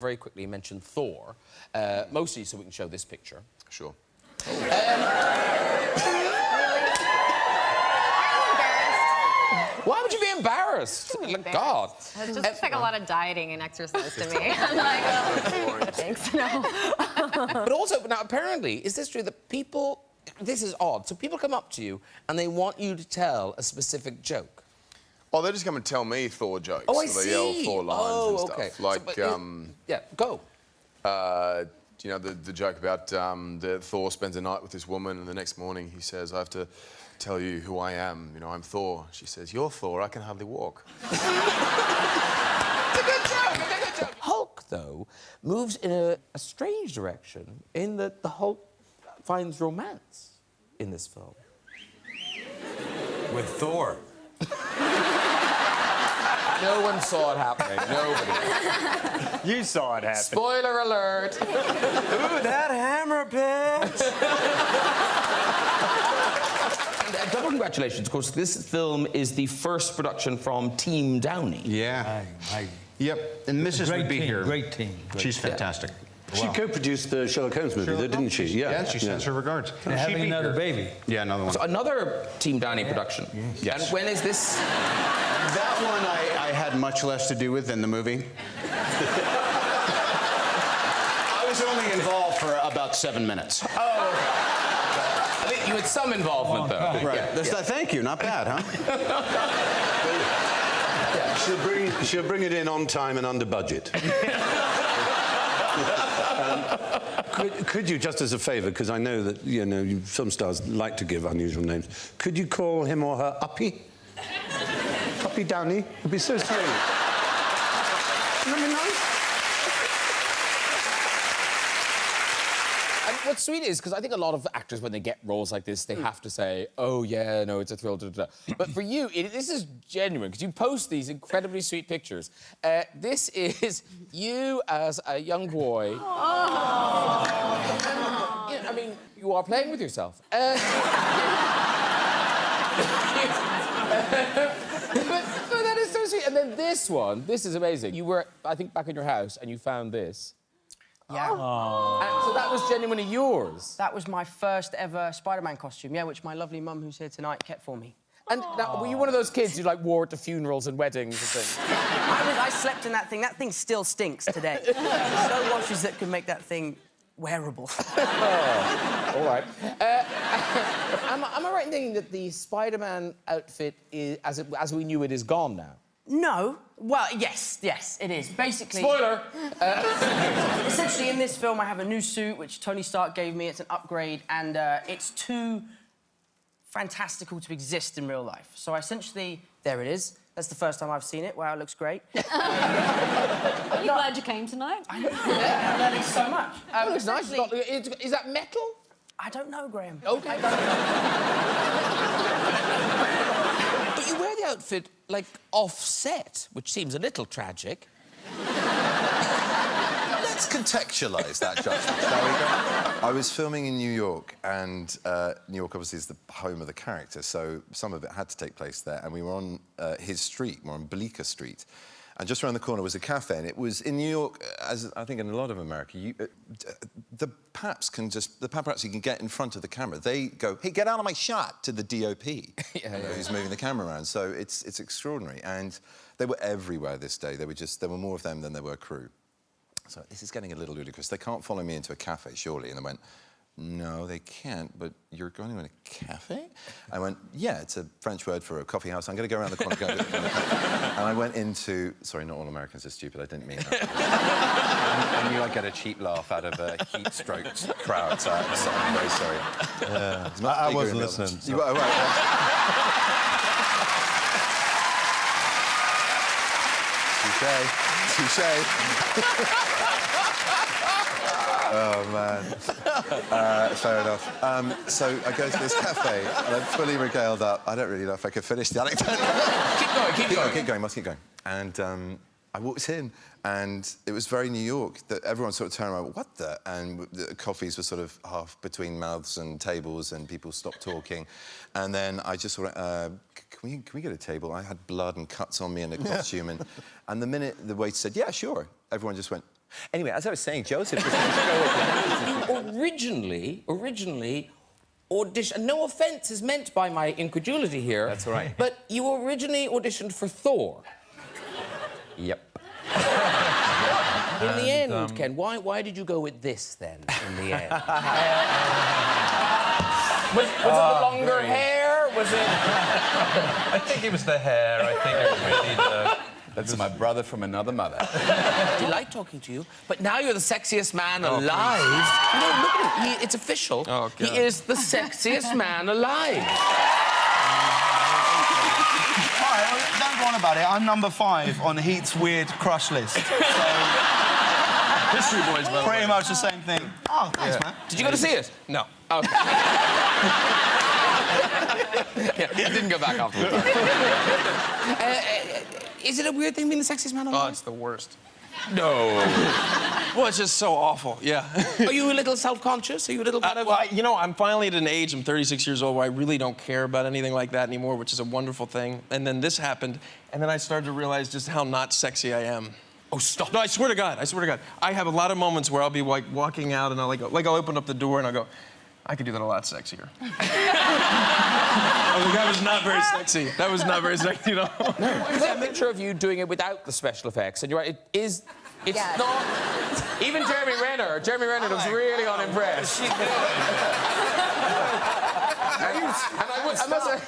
very quickly mention Thor, mostly so we can show this picture. Sure. Why would you be embarrassed? Like, God. It just looks like a lot of dieting and exercise to me. I'm like, oh, thanks, no. But also, now, apparently, is this true that people... This is odd. So people come up to you and they want you to tell a specific joke. Oh, they just come and tell me Thor jokes. Oh, I so see. They yell Thor lines and stuff. Okay. Like, yeah, go. you know, the joke about the Thor spends a night with this woman and the next morning he says, I have to tell you who I am. You know, I'm Thor. She says, you're Thor, I can hardly walk. It's a good joke, it's a good joke. Hulk, though, moves in a strange direction in that the Hulk finds romance in this film. With Thor. No one saw it happening. Nobody. You saw it happen. Spoiler alert. Ooh, that hammer pitch. Double congratulations. Of course, this film is the first production from Team Downey. Yeah. Yep. And Mrs. would be here. Great team. She's fantastic. She co-produced the Sherlock Holmes movie, didn't she? Yeah, she sends her regards. They're having another baby. Yeah, another one. So another Team Downey production. Yes. And when is this? That one I had much less to do with than the movie. I was only involved for about 7 minutes. Oh. I think you had some involvement, though. Right. Yeah. Thank you. Not bad, huh? She'll bring it in on time and under budget. Could you, just as a favour, because I know that, you know, some stars like to give unusual names, could you call him or her Uppy? Uppy Downey? It'd be so sweet. Wouldn't that be nice? And what's sweet is, because I think a lot of actors, when they get roles like this, they have to say, oh, yeah, no, it's a thrill, da, da, da. But for you, this is genuine, because you post these incredibly sweet pictures. This is you as a young boy. I mean, you are playing with yourself. But that is so sweet. And then this one, this is amazing. You were, I think, back in your house, and you found this. Yeah. And so that was genuinely yours? That was my first ever SpiderMan costume, yeah, which my lovely mum, who's here tonight, kept for me. And now, were you one of those kids who, like, wore it to funerals and weddings and things? I slept in that thing. That thing still stinks today. There's no washes that can make that thing wearable. Oh, all right. Am I right in thinking that the Spider-Man outfit, is, as we knew it, is gone now? No. Well, yes, it is. Basically... Spoiler! Essentially, in this film, I have a new suit, which Tony Stark gave me. It's an upgrade, and it's too fantastical to exist in real life. So essentially, there it is. That's the first time I've seen it. Wow, it looks great. Are you glad you came tonight? I know. I'm learning so much. It looks nice. Is that metal? I don't know, Graham. OK. I don't know. But you wear the outfit, like, offset, which seems a little tragic. Let's contextualise that judgment, shall we, Graham? I was filming in New York, and New York obviously is the home of the character, so some of it had to take place there, and we were on his street, we were on Bleecker Street, and just around the corner was a cafe, and it was in New York, as I think in a lot of America, the paparazzi can get in front of the camera. They go, hey, get out of my shot, to the DOP, who's moving the camera around. So it's extraordinary, and they were everywhere this day. There were more of them than there were crew. So this is getting a little ludicrous. They can't follow me into a cafe, surely. And they went, no, they can't, but you're going to a cafe? I went, yeah, it's a French word for a coffee house. I'm going to go around the corner. And I went into... Sorry, not all Americans are stupid. I didn't mean that. I knew I'd get a cheap laugh out of a heat-stroked crowd, so I'm very sorry. I wasn't listening. So. You were, right. Touché. Oh, man. Fair enough. So I go to this cafe, and I'm fully regaled up. I don't really know if I could finish the anecdote. Keep going, must keep going. And I walked in, and it was very New York, that everyone sort of turned around, what the? And the coffees were sort of half between mouths and tables, and people stopped talking. And then I just sort of, can we get a table? I had blood and cuts on me and a costume, and the minute the waiter said, yeah, sure, everyone just went, Anyway, as I was saying, Joseph was going to go with You originally auditioned. No offence is meant by my incredulity here. That's right. But you originally auditioned for Thor. Yep. In the end, Ken, why did you go with this then? In the end, was it the longer hair? Was it? I think it was the hair. I think it was really the... That's my brother from another mother. I like talking to you, but now you're the sexiest man alive. You know, look at him. It's official. Oh, God. He is the sexiest man alive. All right, well, don't go on about it. I'm number 5 on Heat's weird crush list. So... History boys, by the way. Pretty much the same thing. Oh, thanks, man. Did you go to see it? No. Okay. Yeah, I didn't go back afterwards. Is it a weird thing being the sexiest man alive? Oh, it's the worst. No. Well, it's just so awful, yeah. Are you a little self-conscious? Are you a little kind of... Well, you know, I'm finally at an age, I'm 36 years old, where I really don't care about anything like that anymore, which is a wonderful thing. And then this happened, and then I started to realize just how not sexy I am. Oh, stop. No, I swear to God, I swear to God. I have a lot of moments where I'll be, like, walking out, and I'll open up the door, and I'll go, I could do that a lot sexier. I was like, that was not very sexy. That was not very sexy at all. There's a picture of you doing it without the special effects, and you're right, it's not... Even Jeremy Renner looks really unimpressed. And I must say,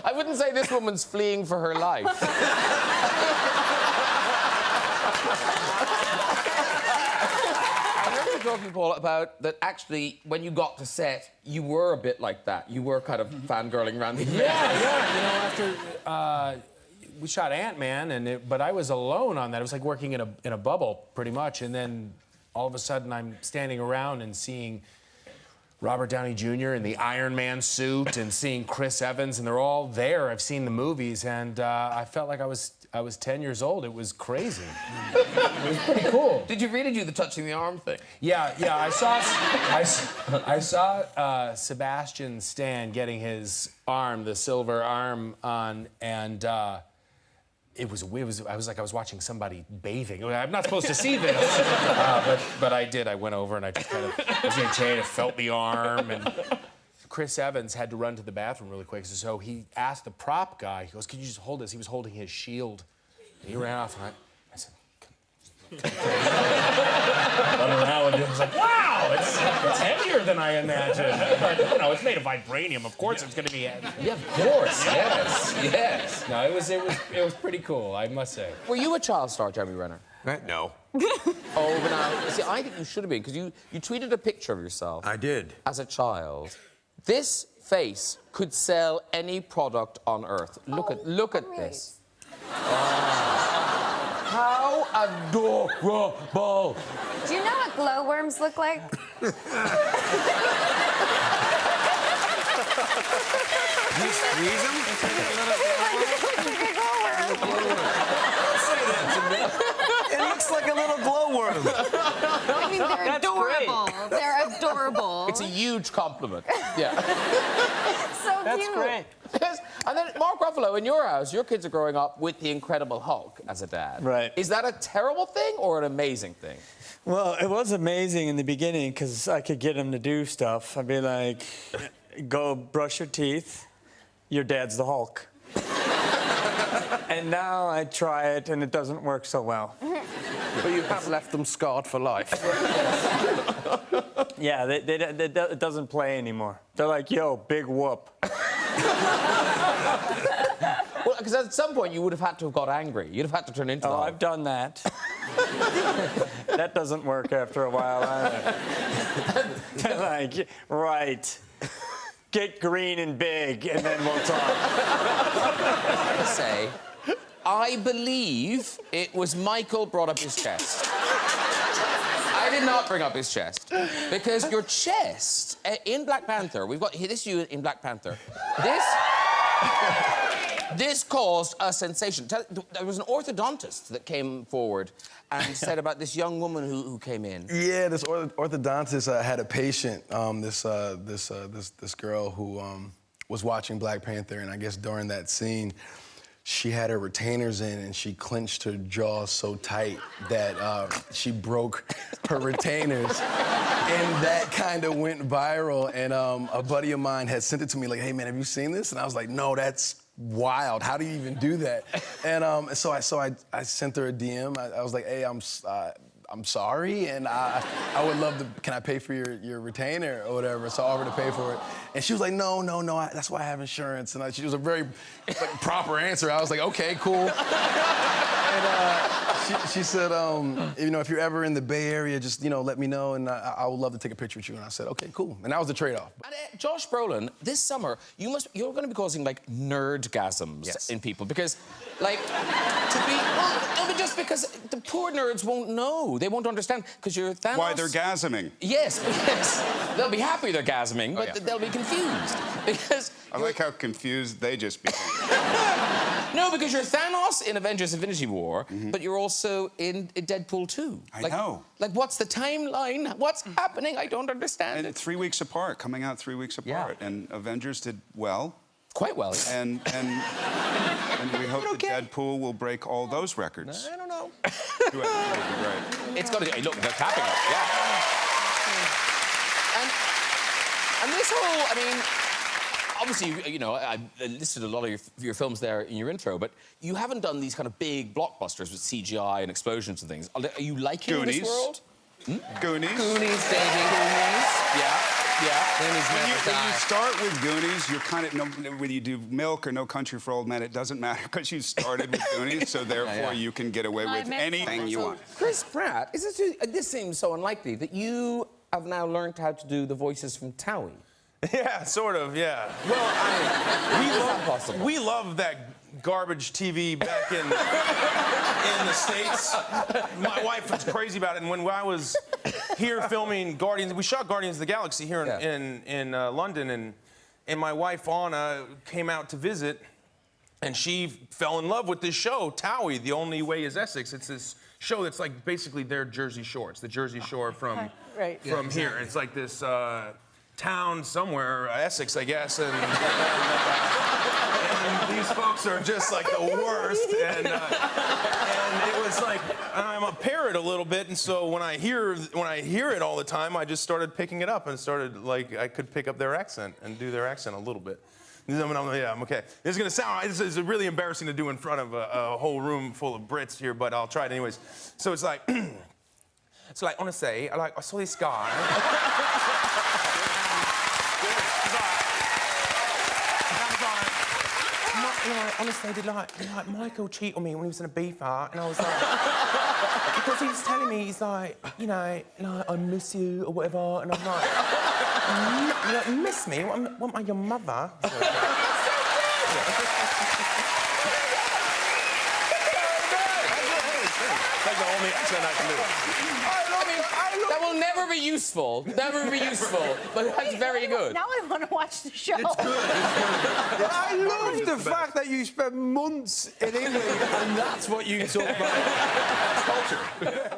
I wouldn't say this woman's fleeing for her life. Talking, Paul, about that actually, when you got to set, you were a bit like that. You were kind of fangirling around the Yeah. You know, after we shot Ant-Man, but I was alone on that. It was like working in a bubble, pretty much. And then all of a sudden, I'm standing around and seeing Robert Downey Jr. in the Iron Man suit, and seeing Chris Evans, and they're all there. I've seen the movies, and I felt like I was 10 years old. It was crazy. It was pretty cool. Did you really do the touching the arm thing? Yeah. I saw Sebastian Stan getting his arm, the silver arm, on, and it was I was like I was watching somebody bathing. I'm not supposed to see this, but I did. I went over and I just kind of was in a chair, felt the arm, and Chris Evans had to run to the bathroom really quick, so he asked the prop guy. He goes, "Could you just hold this?" He was holding his shield. And he ran off, and I said, run around, and it was like, wow, it's heavier than I imagined. But, you know, it's made of vibranium. Of course, it's going to be heavy. Yeah, of course. Yes. No, it was pretty cool, I must say. Were you a child star, Jeremy Renner? No. Oh, but now, see, I think you should have been, because you tweeted a picture of yourself. I did. As a child. This face could sell any product on earth. Look at this. How adorable! Do you know what glowworms look like? You squeeze them? It looks like a little glowworm. I mean, they're adorable. They're adorable. It's a huge compliment. Yeah. So That's cute. great. Yes. And then, Mark Ruffalo, in your house, your kids are growing up with the Incredible Hulk as a dad. Right. Is that a terrible thing or an amazing thing? Well, it was amazing in the beginning because I could get him to do stuff. I'd be like, go brush your teeth. Your dad's the Hulk. And now I try it, and it doesn't work so well. But you have left them scarred for life. Yeah, it doesn't play anymore. They're like, yo, big whoop. Well, because at some point you would have had to have got angry. You'd have had to turn into the Hulk. I've done that. That doesn't work after a while either. They're like, right. Get green and big, and then we'll talk. I believe it was Michael brought up his chest. I did not bring up his chest. Because your chest, in Black Panther, we've got this you in Black Panther. This caused a sensation. There was an orthodontist that came forward and said about this young woman who came in. Yeah, this orthodontist had a patient, this girl who was watching Black Panther, and I guess during that scene, she had her retainers in and she clenched her jaw so tight that she broke her retainers. And that kind of went viral. And a buddy of mine had sent it to me like, hey man, have you seen this? And I was like, no, that's wild. How do you even do that? And so I sent her a DM. I was like, hey, I'm sorry, and I would love to, can I pay for your retainer or whatever? So I offered to pay for it. And she was like, no, that's why I have insurance. And she was a very proper answer. I was like, okay, cool. And she said, you know, if you're ever in the Bay Area, just, you know, let me know, and I would love to take a picture with you. And I said, okay, cool. And that was the trade-off. And Josh Brolin, this summer, you're going to be causing, like, nerdgasms in people. Because, like, but just because the poor nerds won't know. They won't understand, because you're Thanos. Why they're gasming. Yes. They'll be happy they're gasming, but they'll be confused. Because... I like how confused they just became. No, because you're Thanos in Avengers Infinity War, but you're also in Deadpool 2. I know. Like, what's the timeline? What's happening? I don't understand And it. 3 weeks apart, coming out 3 weeks apart. And Avengers did well. Quite well. And we hope that Deadpool will break all those records. I don't know. Right. It's got to... Look, they're tapping it, And this whole... I mean... Obviously, you know, I listed a lot of your films there in your intro, but you haven't done these kind of big blockbusters with CGI and explosions and things. Are you liking this world? Goonies. Goonies, baby. Goonies. Yeah. Goonies never When you start with Goonies, you're kind of... whether you do Milk or No Country for Old Men, it doesn't matter because you started with Goonies, so therefore you can get away with anything you want. Chris Pratt, this seems so unlikely that you have now learned how to do the voices from TOWIE. Yeah, sort of, yeah. Well, we love that garbage TV back in the States. My wife was crazy about it, and when I was here filming Guardians, we shot Guardians of the Galaxy here in London, and my wife, Anna, came out to visit, and she fell in love with this show, TOWIE, The Only Way is Essex. It's this show that's like basically their Jersey Shore. It's the Jersey Shore from here. It's like this... town somewhere, Essex, I guess, and these folks are just like the worst, and it was like I'm a parrot a little bit, and so when I hear it all the time, I just started picking it up and started like I could pick up their accent and do their accent a little bit. I'm okay. This is gonna sound. This is really embarrassing to do in front of a whole room full of Brits here, but I'll try it anyways. So it's like, honestly, I saw this guy. Honestly, did Michael cheat on me when he was in a beefer, and I was like, because he was telling me, he's like, you know, like, I miss you or whatever, and I'm like, you don't miss me? What am I, your mother? That's the only accent I can do. That will never be useful. Never be useful. But that's very good. Now I want to watch the show. It's good. I love the fact that you spent months in England and that's what you talk about. Culture.